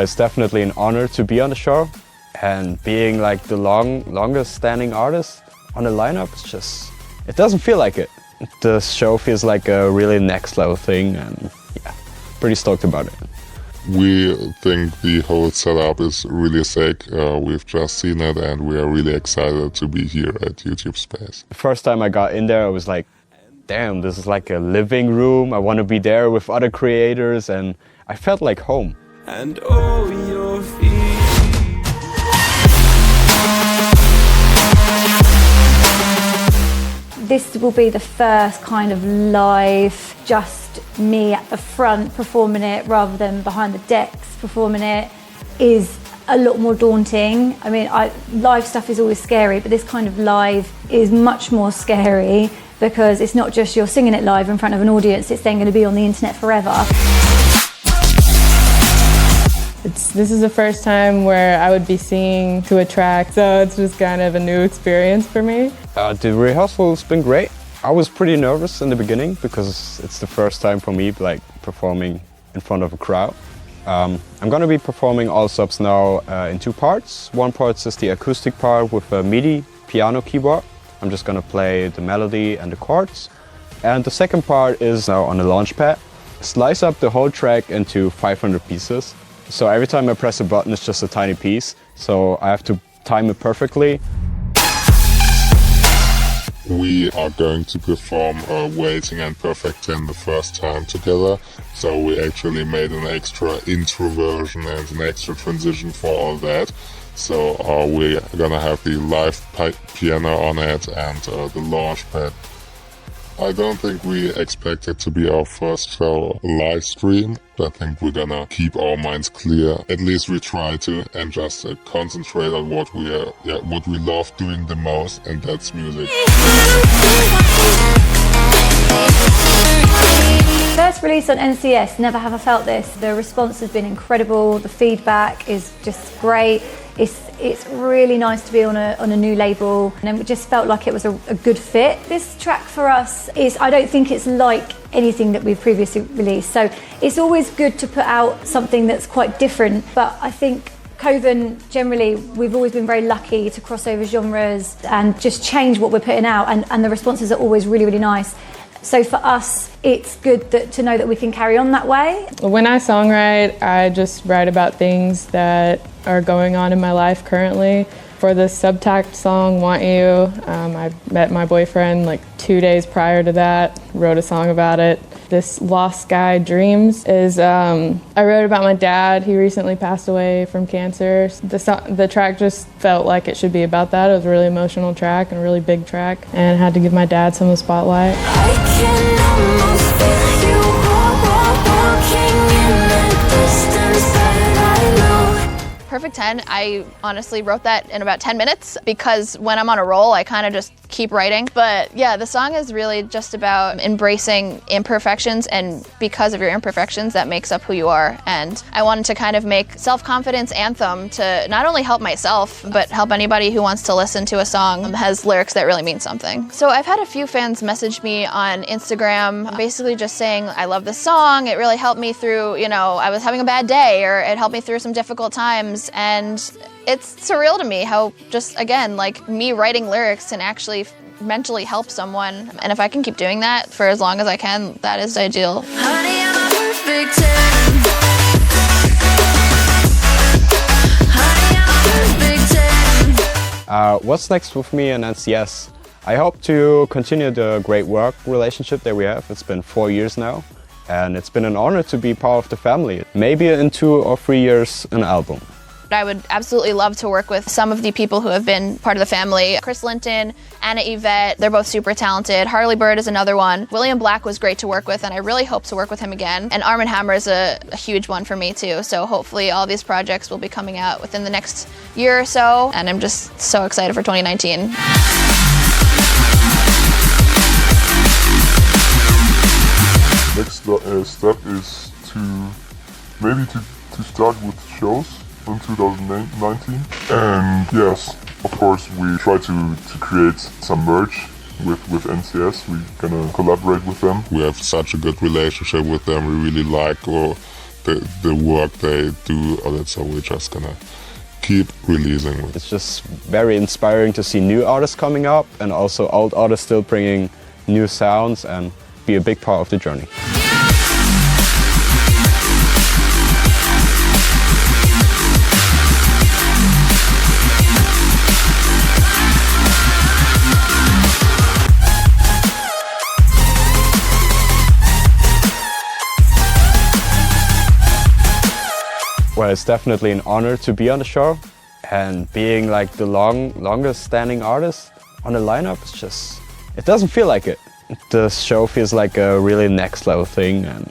it's definitely an honor to be on the show. And being like the longest standing artist on the lineup, it's just, it doesn't feel like it. The show feels like a really next level thing, and yeah, pretty stoked about it. We think the whole setup is really sick. We've just seen it and we are really excited to be here at YouTube Space. The first time I got in there, I was like, damn, this is like a living room. I want to be there with other creators, and I felt like home. And oh, your feet. This will be the first kind of live, just me at the front performing it rather than behind the decks performing it, is a lot more daunting. I mean, live stuff is always scary, but this kind of live is much more scary because it's not just you're singing it live in front of an audience, it's then going to be on the internet forever. This is the first time where I would be singing to a track, so it's just kind of a new experience for me. The rehearsal's been great. I was pretty nervous in the beginning because it's the first time for me like performing in front of a crowd. I'm going to be performing all subs now in two parts. One part is the acoustic part with a MIDI piano keyboard. I'm just going to play the melody and the chords. And the second part is now on the launchpad. Slice up the whole track into 500 pieces. So every time I press a button, it's just a tiny piece. So I have to time it perfectly. We are going to perform Waiting and Perfect 10 the first time together. So we actually made an extra intro version and an extra transition for all that. So we're gonna have the live piano on it and the launch pad. I don't think we expect it to be our first show live stream. I think we're gonna keep our minds clear. At least we try to, and just concentrate on what we love doing the most, and that's music. First release on NCS, never have I felt this. The response has been incredible. The feedback is just great. It's really nice to be on a new label, and it just felt like it was a good fit. This track for us is, I don't think it's like anything that we've previously released, so it's always good to put out something that's quite different, but I think Coven, generally, we've always been very lucky to cross over genres and just change what we're putting out, and the responses are always really, really nice. So for us, it's good to know that we can carry on that way. When I songwrite, I just write about things that are going on in my life currently. For the Subtact song, Want You, I met my boyfriend like 2 days prior to that, wrote a song about it. This Lost Guy Dreams is, I wrote about my dad. He recently passed away from cancer. The track just felt like it should be about that. It was a really emotional track and a really big track, and I had to give my dad some of the spotlight. I can almost feel you walking in the distance, but I know. Perfect 10, I honestly wrote that in about 10 minutes because when I'm on a roll, I kind of just keep writing. But yeah, the song is really just about embracing imperfections, and because of your imperfections, that makes up who you are. And I wanted to kind of make self-confidence anthem to not only help myself, but help anybody who wants to listen to a song that has lyrics that really mean something. So I've had a few fans message me on Instagram, basically just saying, I love this song, it really helped me through, I was having a bad day, or it helped me through some difficult times. And it's surreal to me how just, again, like me writing lyrics can actually mentally help someone. And if I can keep doing that for as long as I can, that is ideal. Honey, I'm a perfect 10. Honey, I'm a perfect 10. What's next with me and NCS? I hope to continue the great work relationship that we have. It's been 4 years now, and it's been an honor to be part of the family. Maybe in 2 or 3 years, an album. I would absolutely love to work with some of the people who have been part of the family. Chris Linton, Anna Yvette, they're both super talented. Harley Bird is another one. William Black was great to work with, and I really hope to work with him again. And Armand Hammer is a huge one for me too, so hopefully all these projects will be coming out within the next year or so, and I'm just so excited for 2019. Next step is to start with shows in 2019, and yes, of course we try to create some merch with NCS. We're gonna collaborate with them. We have such a good relationship with them. We really like the work they do on it. So we're just gonna keep releasing it. It's just very inspiring to see new artists coming up and also old artists still bringing new sounds and be a big part of the journey. Well, it's definitely an honor to be on the show, and being like the longest standing artist on the lineup is just, it doesn't feel like it. The show feels like a really next level thing, and